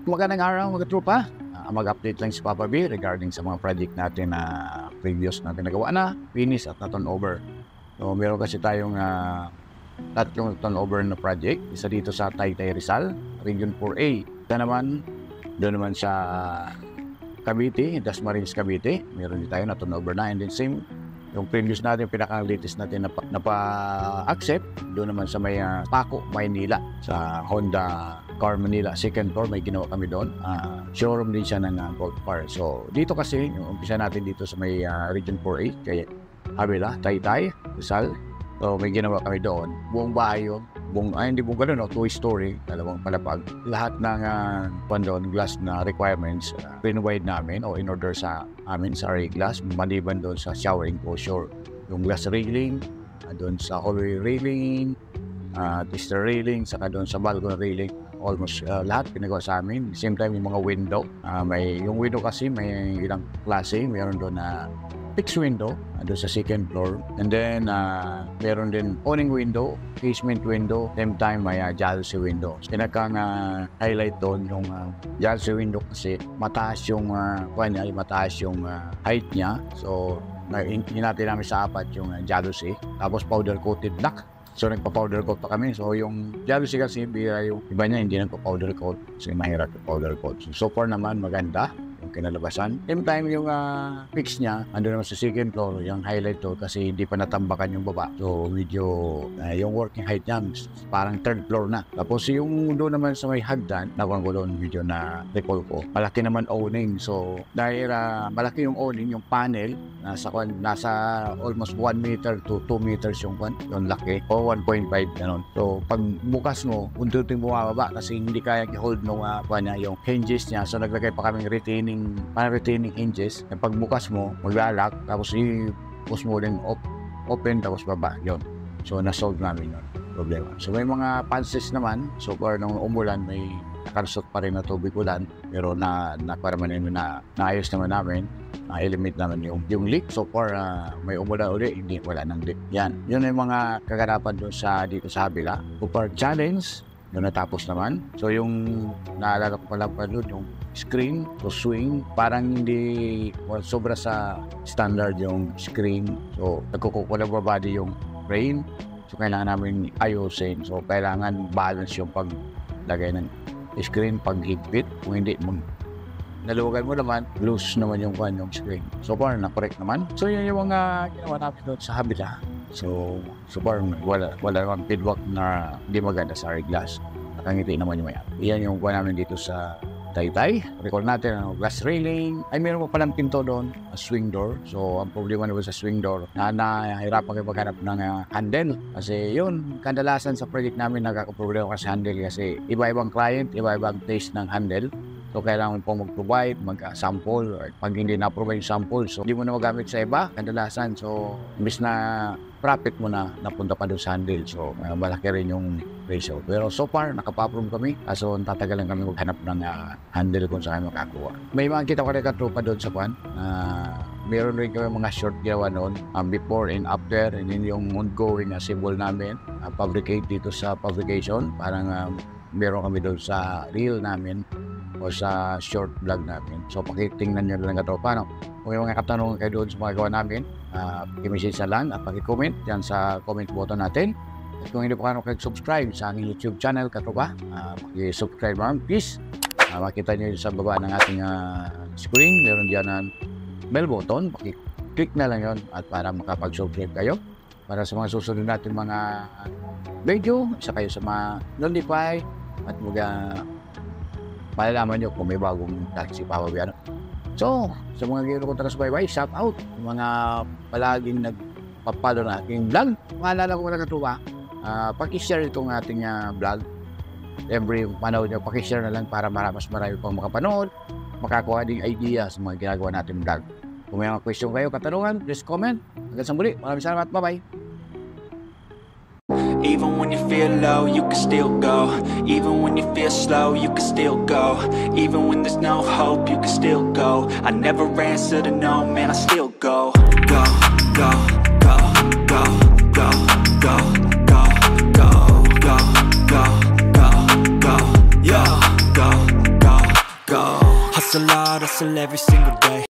Magandang araw mga tropa. Mag-update lang si Papa B regarding sa mga project natin na previous natin nagawa na, finish at na-turnover. So meron kasi tayong tatlong turnover na project. Isa dito sa Taytay Rizal, Region 4A. Doon naman sa Cavite, Dasmariñas Cavite. Meron din tayo na turnover na, and then same yung previous natin, pinaka-latest natin na pa-accept, doon naman sa may Paco, Maynila, sa Honda Car Manila, second floor, may ginawa kami doon. Showroom din siya ng Gold Car. So, dito kasi, yung umpisa natin dito sa may Region 4A, kay Avila, Taytay, Rizal. So, may ginawa kami doon. Buong bahay yun. Hindi buong gano'n, no? 2-story, dalawang palapag. Lahat ng glass na requirements, provide namin o in order sa amin sa glass, maliban doon sa shower enclosure. Yung glass railing, doon sa hallway railing, tester railing, saka doon sa balcony railing. Almost lahat pinagawa sa amin. Same time yung mga window. Yung window kasi may ilang klase. Mayroon doon na fixed window doon sa second floor, and then meron din awning window, casement window, same time may jalousie window. Pinakang highlight doon yung jalousie window kasi mataas yung mataas yung height niya. So hinati namin sa apat yung jalousie, tapos powder coated black. So nagpa-powder coat pa kami. So yung jalousie kasi yung iba niya hindi nagpa-powder coat kasi mahirap yung powder coat. So far naman maganda yung kinalabasan. Same time yung fix niya, ando naman sa second floor, yung highlight to kasi hindi pa natambakan yung baba. So medyo yung working height niya parang third floor na. Tapos yung doon naman sa may hagdan, nakuha ko doon video na recall ko. Malaki naman awning. So dahil malaki yung awning, yung panel nasa almost 1 meter to 2 meters yung laki. O 1.5 ganun. So pag bukas mo, unti-unting bumababa kasi hindi kaya i-hold nung yung hinges niya. So naglagay pa kaming retaining hinges. Pag bukas mo, maglalak, tapos i-push mo din open, tapos baba. Yun. So na-solve namin yun problema. So may mga panses naman. So far nung umulan, may nakalusot pa rin na tubig ulan, pero naayos naman namin, na-eliminate naman yung leak. So far may umulan ulit, wala nang leak. Yun yung mga kaganapan doon dito sa Avila. So far challenge, doon natapos naman. So yung naalala ko pala doon, yung screen, so swing, parang hindi sobra sa standard yung screen. So nagkukulabor body yung frame. So kailangan namin ayusin. So kailangan balance yung paglagay ng screen, paghigpit. Kung hindi, naluwagan mo naman, loose naman yung screen. So far, na-correct naman. So yun yung mga ginawa namin doon sa Avila. So far, wala namang feedback na hindi maganda sa glass. Nakangiti naman yung mayan. Iyan yung kuha namin dito sa Taytay. Recall natin ang glass railing. Ay, meron pa palang pinto doon, swing door. So ang problema naman sa swing door, nahirapan kayo maghanap ng handle. Kasi yun, kadalasan sa project namin nagkakaproblema sa handle kasi iba-ibang client, iba-ibang taste ng handle. So kailangan pong mag-provide, mag-sample. Pag hindi na-provide yung sample, so hindi mo na magamit sa iba, kadalasan. So imbis na profit mo na, napunta pa doon sa handle. So malaki rin yung ratio. Pero so far, nakapa-approve kami. So tatagalan kami maghanap ng handle kung saan makakuha. May mga kita ko rin katropa doon sa kwan. Meron rin kami mga short ginawa noon, before and after, and then yung ongoing symbol namin, fabricate dito sa publication. Parang meron kami doon sa reel namin o sa short vlog namin. So pakitingnan nyo lang katropa, no? Kung may mga katanungan kayo doon sa mga gawa namin, i-message na lang at paki-comment yan sa comment button natin. At kung hindi pa kayo subscribe sa aking YouTube channel katropa, paki-subscribe naman please. Makita nyo sa baba ng ating screen, meron dyan ang bell button, paki-click na lang yon at para makapag-subscribe kayo para sa mga susunod natin mga video, isa kayo sa mga notify at malalaman nyo kung may bagong si Papa B. So, sa mga gino ko taga-subaybay, shout out mga palaging nagpapalo na aking vlog. Maalala ko na katuwa, paki-share itong ating vlog. Every panood nyo, paki-share na lang para mas marami pang makapanood, makakuha ding idea sa mga ginagawa natin vlog. Kung may mga question kayo, katanungan, please comment. Hanggang sa muli, maraming salamat, bye-bye. Even when you feel low, you can still go. Even when you feel slow, you can still go. Even when there's no hope, you can still go. I never answer to no, man, I still go. Go, go, go, go, go, go, go, go, go, go, go, go, yo, go, go. go. Hustle hard, hustle every single day.